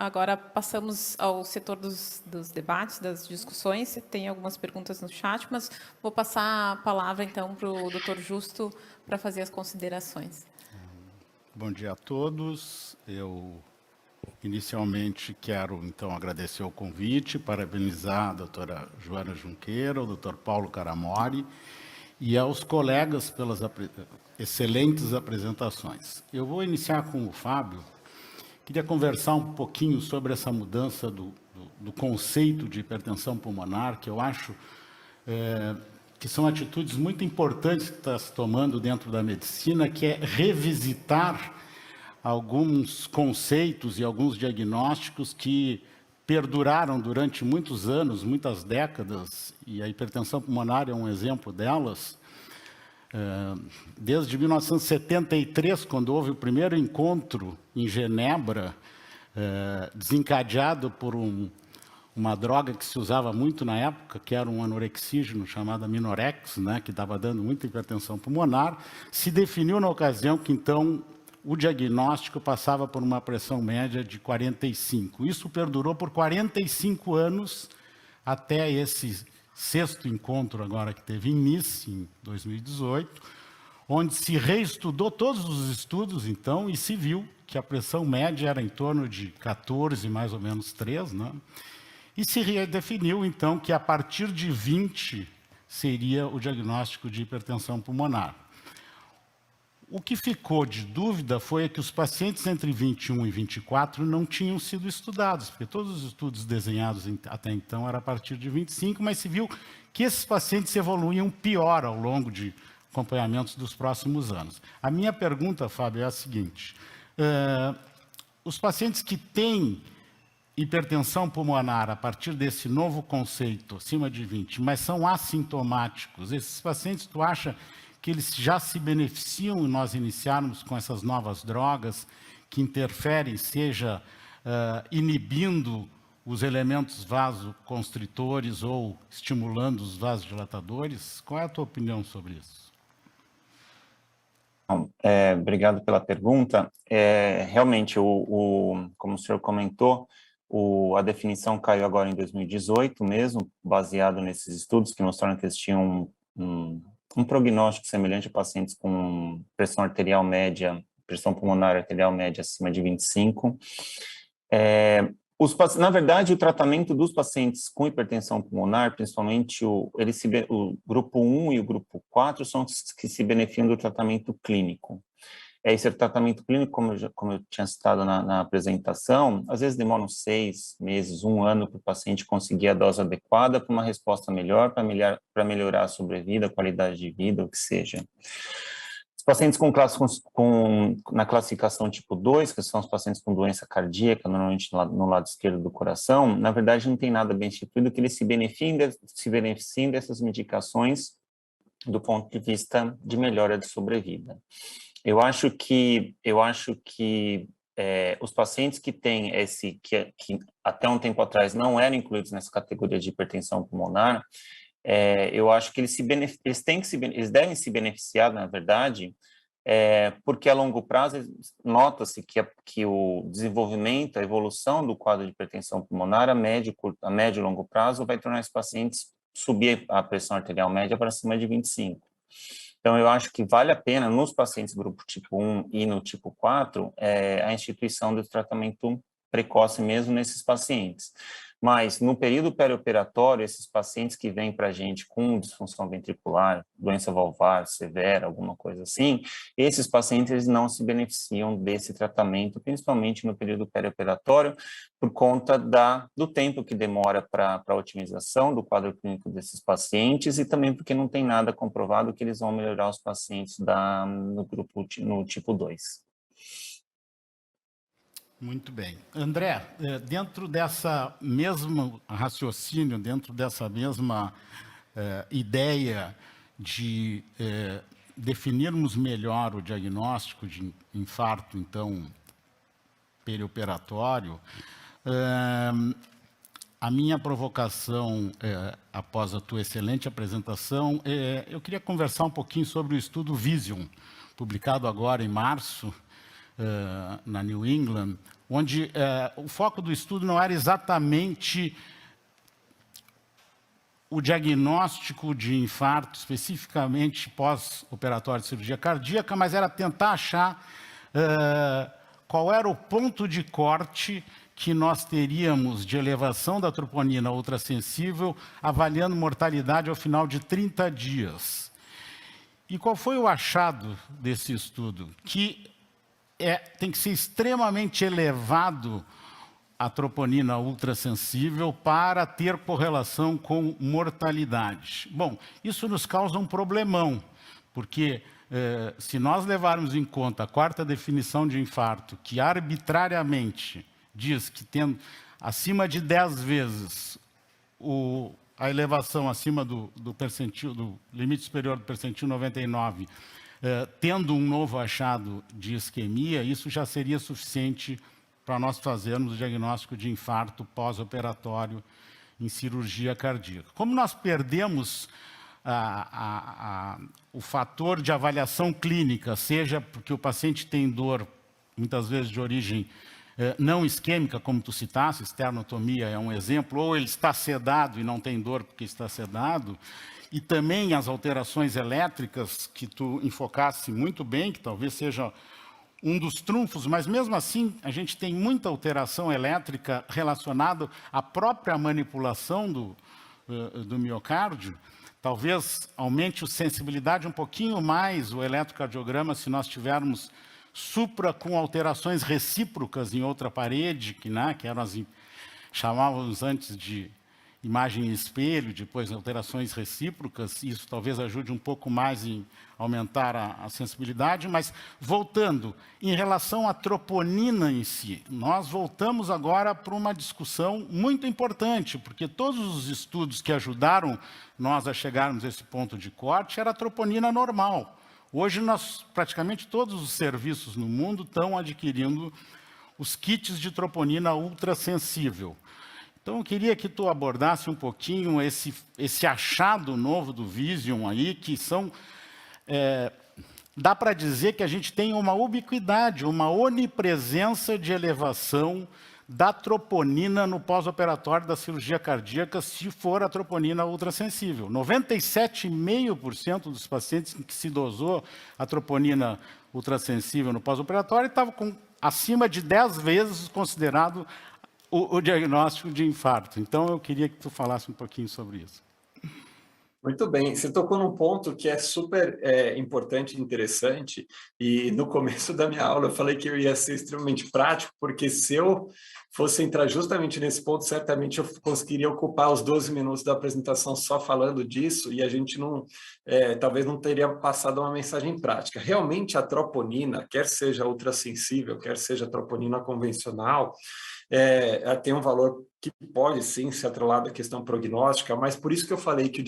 Agora passamos ao setor dos debates, das discussões. Tem algumas perguntas no chat, mas vou passar a palavra, então, para o doutor Justo para fazer as considerações. Bom dia a todos. Eu, inicialmente, quero, então, agradecer o convite, parabenizar a doutora Joana Junqueira, o doutor Paulo Caramori e aos colegas pelas excelentes apresentações. Eu vou iniciar com o Fábio. Queria conversar um pouquinho sobre essa mudança do conceito de hipertensão pulmonar, que eu acho que são atitudes muito importantes que está se tomando dentro da medicina, que é revisitar alguns conceitos e alguns diagnósticos que perduraram durante muitos anos, muitas décadas, e a hipertensão pulmonar é um exemplo delas. Desde 1973, quando houve o primeiro encontro em Genebra, desencadeado por uma droga que se usava muito na época, que era um anorexígeno chamado Minorex, né, que estava dando muita hipertensão pulmonar, se definiu na ocasião que, então, o diagnóstico passava por uma pressão média de 45. Isso perdurou por 45 anos, até esse sexto encontro agora que teve em Nice, em 2018, onde se reestudou todos os estudos, então, e se viu que a pressão média era em torno de 14, mais ou menos 3, né? E se redefiniu, então, que a partir de 20 seria o diagnóstico de hipertensão pulmonar. O que ficou de dúvida foi que os pacientes entre 21 e 24 não tinham sido estudados, porque todos os estudos desenhados até então eram a partir de 25, mas se viu que esses pacientes evoluíam pior ao longo de acompanhamentos dos próximos anos. A minha pergunta, Fábio, é a seguinte: os pacientes que têm hipertensão pulmonar a partir desse novo conceito, acima de 20, mas são assintomáticos, esses pacientes, tu acha que eles já se beneficiam e nós iniciarmos com essas novas drogas que interferem, seja inibindo os elementos vasoconstritores ou estimulando os vasodilatadores? Qual é a tua opinião sobre isso? Obrigado pela pergunta. Realmente, como o senhor comentou, a definição caiu agora em 2018 mesmo, baseado nesses estudos que mostraram que eles tinham um prognóstico semelhante a pacientes com pressão arterial média, pressão pulmonar arterial média acima de 25. Na verdade, o tratamento dos pacientes com hipertensão pulmonar, principalmente o grupo 1 e o grupo 4, são os que se beneficiam do tratamento clínico. Esse tratamento clínico, como eu tinha citado na apresentação, às vezes demora uns 6 meses, 1 ano para o paciente conseguir a dose adequada para uma resposta melhor, para melhorar a sobrevida, a qualidade de vida, o que seja. Os pacientes na classificação tipo 2, que são os pacientes com doença cardíaca, normalmente no lado esquerdo do coração, na verdade não tem nada bem instituído que eles se beneficiem dessas medicações do ponto de vista de melhora de sobrevida. Eu acho que os pacientes que têm que até um tempo atrás não eram incluídos nessa categoria de hipertensão pulmonar, eu acho que eles devem se beneficiar, na verdade, porque a longo prazo nota-se que o desenvolvimento, a evolução do quadro de hipertensão pulmonar a médio e longo prazo vai tornar esses pacientes subir a pressão arterial média para cima de 25. Então, eu acho que vale a pena, nos pacientes do grupo tipo 1 e no tipo 4, a instituição do tratamento precoce mesmo nesses pacientes. Mas, no período perioperatório, esses pacientes que vêm para a gente com disfunção ventricular, doença valvar severa, alguma coisa assim, esses pacientes não se beneficiam desse tratamento, principalmente no período perioperatório, por conta do tempo que demora para a otimização do quadro clínico desses pacientes e também porque não tem nada comprovado que eles vão melhorar os pacientes no tipo 2. Muito bem. André, dentro dessa mesma raciocínio, dentro dessa mesma ideia de definirmos melhor o diagnóstico de infarto, então, perioperatório, a minha provocação, após a tua excelente apresentação, eu queria conversar um pouquinho sobre o estudo Vision, publicado agora em março, na New England, onde o foco do estudo não era exatamente o diagnóstico de infarto, especificamente pós-operatório de cirurgia cardíaca, mas era tentar achar qual era o ponto de corte que nós teríamos de elevação da troponina ultrassensível, avaliando mortalidade ao final de 30 dias. E qual foi o achado desse estudo? Que tem que ser extremamente elevado a troponina ultrassensível para ter correlação com mortalidade. Bom, isso nos causa um problemão, porque se nós levarmos em conta a quarta definição de infarto, que arbitrariamente diz que tendo acima de 10 vezes a elevação acima do percentil, do limite superior do percentil 99, tendo um novo achado de isquemia, isso já seria suficiente para nós fazermos o diagnóstico de infarto pós-operatório em cirurgia cardíaca. Como nós perdemos o fator de avaliação clínica, seja porque o paciente tem dor, muitas vezes de origem não isquêmica, como tu citaste, esternotomia é um exemplo, ou ele está sedado e não tem dor porque está sedado, e também as alterações elétricas que tu enfocasse muito bem, que talvez seja um dos trunfos, mas mesmo assim a gente tem muita alteração elétrica relacionada à própria manipulação do miocárdio. Talvez aumente a sensibilidade um pouquinho mais o eletrocardiograma se nós tivermos supra com alterações recíprocas em outra parede, que eram chamávamos antes de imagem em espelho, depois alterações recíprocas, isso talvez ajude um pouco mais em aumentar a sensibilidade, mas voltando, em relação à troponina em si, nós voltamos agora para uma discussão muito importante, porque todos os estudos que ajudaram nós a chegarmos a esse ponto de corte era a troponina normal. Hoje, praticamente todos os serviços no mundo estão adquirindo os kits de troponina ultrassensível. Então, eu queria que tu abordasse um pouquinho esse achado novo do Vision aí, que são... dá para dizer que a gente tem uma ubiquidade, uma onipresença de elevação da troponina no pós-operatório da cirurgia cardíaca, se for a troponina ultrassensível. 97,5% dos pacientes que se dosou a troponina ultrassensível no pós-operatório estavam com acima de 10 vezes considerado o diagnóstico de infarto. Então, eu queria que tu falasse um pouquinho sobre isso. Muito bem, você tocou num ponto que é super importante e interessante, e no começo da minha aula eu falei que eu ia ser extremamente prático, porque se eu fosse entrar justamente nesse ponto, certamente eu conseguiria ocupar os 12 minutos da apresentação só falando disso, e a gente talvez não teria passado uma mensagem prática. Realmente a troponina, quer seja ultrassensível, quer seja a troponina convencional, tem um valor que pode sim ser atrelado à questão prognóstica, mas por isso que eu falei que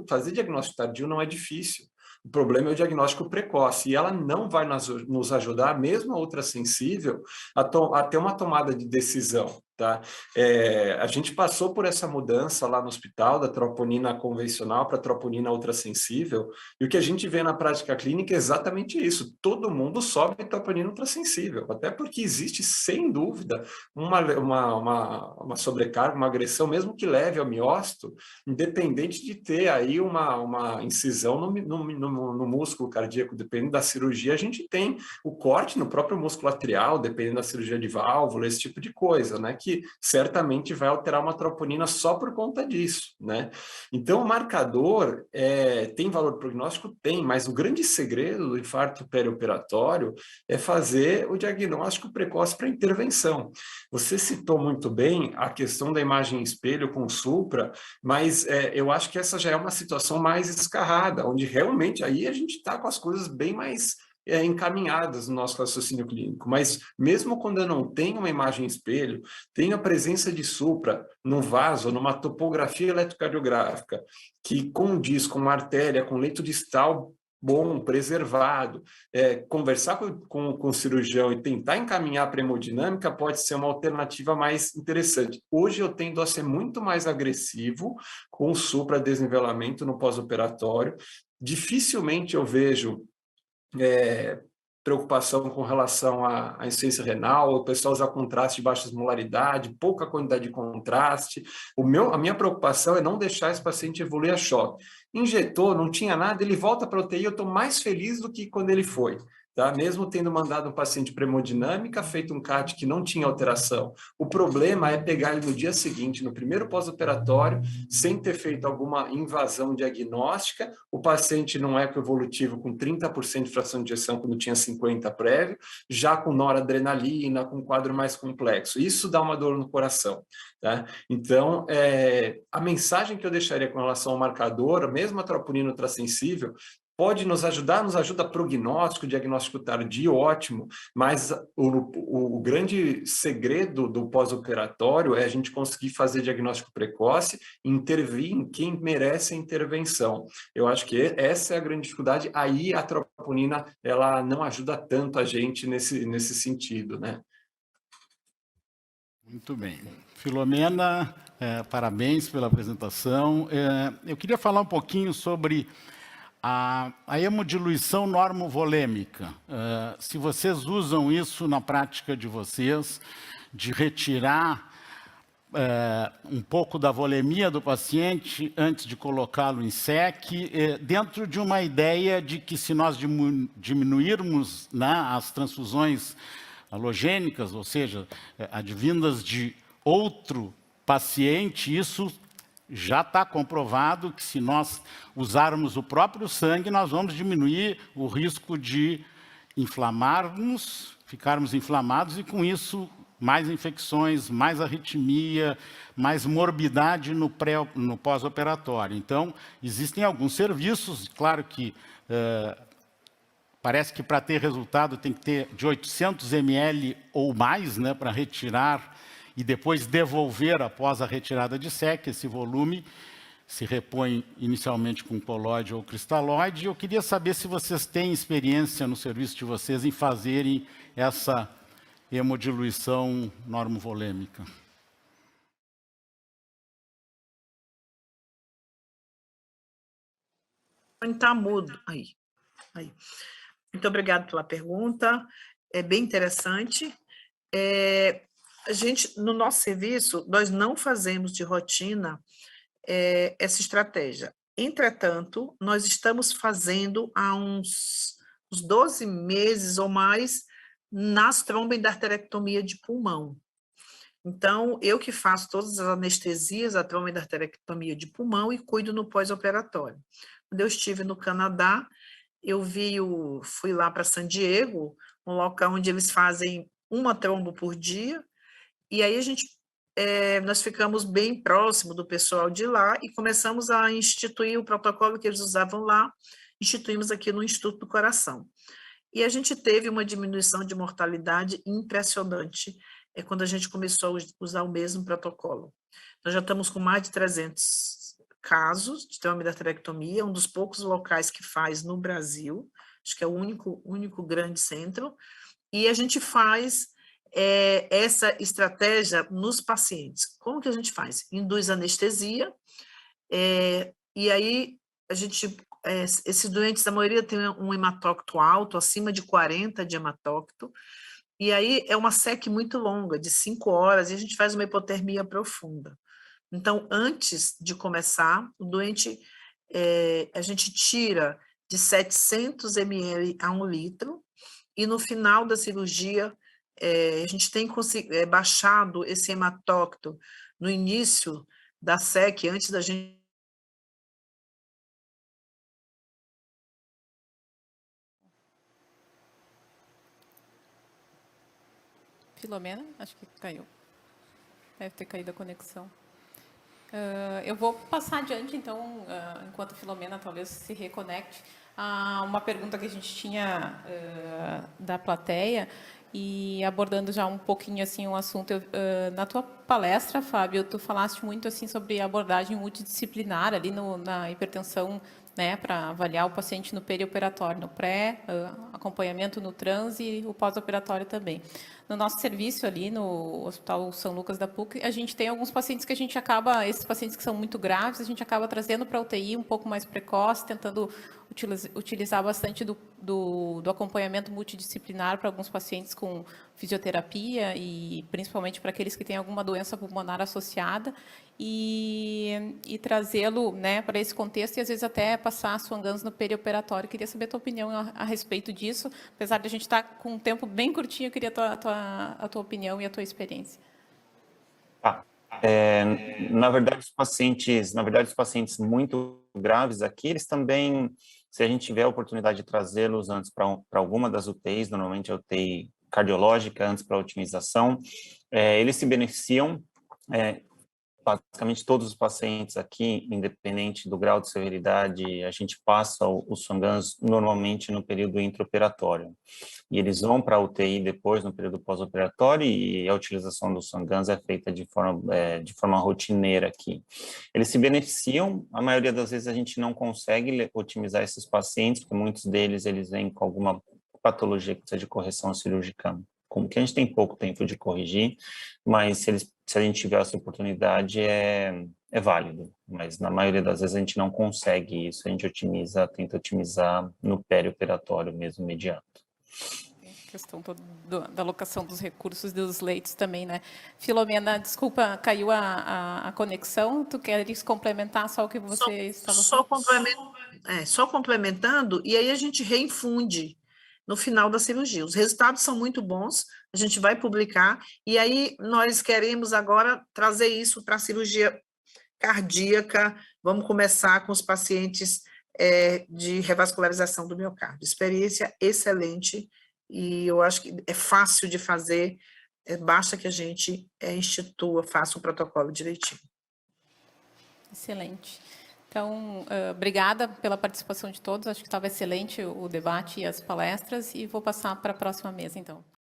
fazer diagnóstico tardio não é difícil. O problema é o diagnóstico precoce, e ela não vai nos ajudar, mesmo a ultrassensível, a ter uma tomada de decisão. Tá? A gente passou por essa mudança lá no hospital, da troponina convencional para a troponina ultrassensível, e o que a gente vê na prática clínica é exatamente isso. Todo mundo sobe troponina ultrassensível, até porque existe, sem dúvida, uma sobrecarga, uma agressão, mesmo que leve ao miócito, independente de ter aí uma incisão no músculo cardíaco. Dependendo da cirurgia, a gente tem o corte no próprio músculo atrial, dependendo da cirurgia de válvula, esse tipo de coisa, né? Que certamente vai alterar uma troponina só por conta disso, né? Então, o marcador tem valor prognóstico? Tem, mas o grande segredo do infarto perioperatório é fazer o diagnóstico precoce para intervenção. Você citou muito bem a questão da imagem em espelho com supra, mas eu acho que essa já é uma situação mais escarrada, onde realmente aí a gente está com as coisas bem mais encaminhadas no nosso raciocínio clínico, mas mesmo quando eu não tenho uma imagem em espelho, tenho a presença de supra num vaso, numa topografia eletrocardiográfica que condiz com uma artéria, com leito distal bom, preservado, conversar com o cirurgião e tentar encaminhar para a hemodinâmica pode ser uma alternativa mais interessante. Hoje eu tendo a ser muito mais agressivo com o supra-desnivelamento no pós-operatório. Dificilmente eu vejo preocupação com relação à insuficiência renal, o pessoal usar contraste de baixa osmolaridade, pouca quantidade de contraste. A minha preocupação é não deixar esse paciente evoluir a choque. Injetou, não tinha nada, ele volta para a UTI, eu estou mais feliz do que quando ele foi. Tá? Mesmo tendo mandado um paciente para hemodinâmica, feito um CAT que não tinha alteração. O problema é pegar ele no dia seguinte, no primeiro pós-operatório, sem ter feito alguma invasão diagnóstica, o paciente não é evolutivo com 30% de fração de ejeção quando tinha 50% prévio, já com noradrenalina, com um quadro mais complexo. Isso dá uma dor no coração. Tá? Então, a mensagem que eu deixaria com relação ao marcador, mesmo a troponina ultrassensível, pode nos ajuda prognóstico, diagnóstico tardio, ótimo, mas o grande segredo do pós-operatório é a gente conseguir fazer diagnóstico precoce e intervir em quem merece a intervenção. Eu acho que essa é a grande dificuldade, aí a troponina ela não ajuda tanto a gente nesse sentido, né? Muito bem. Filomena, parabéns pela apresentação. Eu queria falar um pouquinho sobre a hemodiluição normovolêmica. Se vocês usam isso na prática de vocês, de retirar um pouco da volemia do paciente antes de colocá-lo em SEC, dentro de uma ideia de que se nós diminuirmos, né, as transfusões halogênicas, ou seja, advindas de outro paciente, isso já está comprovado que se nós usarmos o próprio sangue, nós vamos diminuir o risco de inflamarmos, ficarmos inflamados e com isso mais infecções, mais arritmia, mais morbidade no pós-operatório. Então, existem alguns serviços, claro que parece que para ter resultado tem que ter de 800 ml ou mais, né, para retirar e depois devolver após a retirada de SEC. Esse volume se repõe inicialmente com colóide ou cristalóide. Eu queria saber se vocês têm experiência no serviço de vocês em fazerem essa hemodiluição normovolêmica. Está mudo. Aí. Muito obrigada pela pergunta. É bem interessante. A gente, no nosso serviço, nós não fazemos de rotina essa estratégia. Entretanto, nós estamos fazendo há uns 12 meses ou mais nas tromboendarterectomia de pulmão. Então, eu que faço todas as anestesias, a tromboendarterectomia de pulmão e cuido no pós-operatório. Quando eu estive no Canadá, fui lá para San Diego, um local onde eles fazem uma trombo por dia, e aí nós ficamos bem próximo do pessoal de lá e começamos a instituir o protocolo que eles usavam lá, instituímos aqui no Instituto do Coração. E a gente teve uma diminuição de mortalidade impressionante quando a gente começou a usar o mesmo protocolo. Nós já estamos com mais de 300 casos de tromboendarterectomia, um dos poucos locais que faz no Brasil, acho que é o único grande centro, e a gente faz essa estratégia nos pacientes. Como que a gente faz? Induz anestesia, e aí esses doentes, a maioria tem um hematócito alto, acima de 40 de hematócito, e aí é uma SEC muito longa, de 5 horas, e a gente faz uma hipotermia profunda. Então, antes de começar, o doente, a gente tira de 700 ml a 1 litro, e no final da cirurgia, a gente tem baixado esse hematócito no início da SEC, antes da gente... Filomena, acho que caiu. Deve ter caído a conexão. Eu vou passar adiante, então, enquanto a Filomena talvez se reconecte, a uma pergunta que a gente tinha da plateia, e abordando já um pouquinho assim, um assunto. Na tua palestra, Fábio, tu falaste muito assim, sobre a abordagem multidisciplinar ali na hipertensão, né, para avaliar o paciente no perioperatório, no pré, acompanhamento no trans e o pós-operatório também. no nosso serviço ali no Hospital São Lucas da PUC, a gente tem alguns pacientes que a gente acaba, esses pacientes que são muito graves, a gente acaba trazendo para a UTI um pouco mais precoce, tentando utilizar bastante do acompanhamento multidisciplinar para alguns pacientes com fisioterapia e principalmente para aqueles que têm alguma doença pulmonar associada e trazê-lo, né, para esse contexto e às vezes até passar a Swan-Ganz no perioperatório. Queria saber a tua opinião a respeito disso, apesar de a gente estar com um tempo bem curtinho, eu queria a tua opinião e a tua experiência. Na verdade, os pacientes muito graves aqui, eles também, se a gente tiver a oportunidade de trazê-los antes para alguma das UTIs, normalmente a UTI cardiológica, antes para otimização, eles se beneficiam, basicamente todos os pacientes aqui, independente do grau de severidade, a gente passa o Swan-Ganz normalmente no período intraoperatório. E eles vão para a UTI depois, no período pós-operatório, e a utilização do Swan-Ganz é feita de forma rotineira aqui. Eles se beneficiam, a maioria das vezes a gente não consegue otimizar esses pacientes, porque muitos deles eles vêm com alguma patologia que precisa de correção cirúrgica, como que a gente tem pouco tempo de corrigir, mas se a gente tiver essa oportunidade, é válido. Mas na maioria das vezes a gente não consegue isso, a gente tenta otimizar no perioperatório mesmo, imediato. A questão da alocação dos recursos dos leitos também, né? Filomena, desculpa, caiu a conexão, tu queres complementar só o que você estava falando? Só complementando, e aí a gente reinfunde no final da cirurgia. Os resultados são muito bons, a gente vai publicar, e aí nós queremos agora trazer isso para a cirurgia cardíaca. Vamos começar com os pacientes de revascularização do miocárdio. Experiência excelente, e eu acho que é fácil de fazer, basta que a gente faça o protocolo direitinho. Excelente. Então, obrigada pela participação de todos, acho que estava excelente o debate e as palestras, e vou passar para a próxima mesa, então.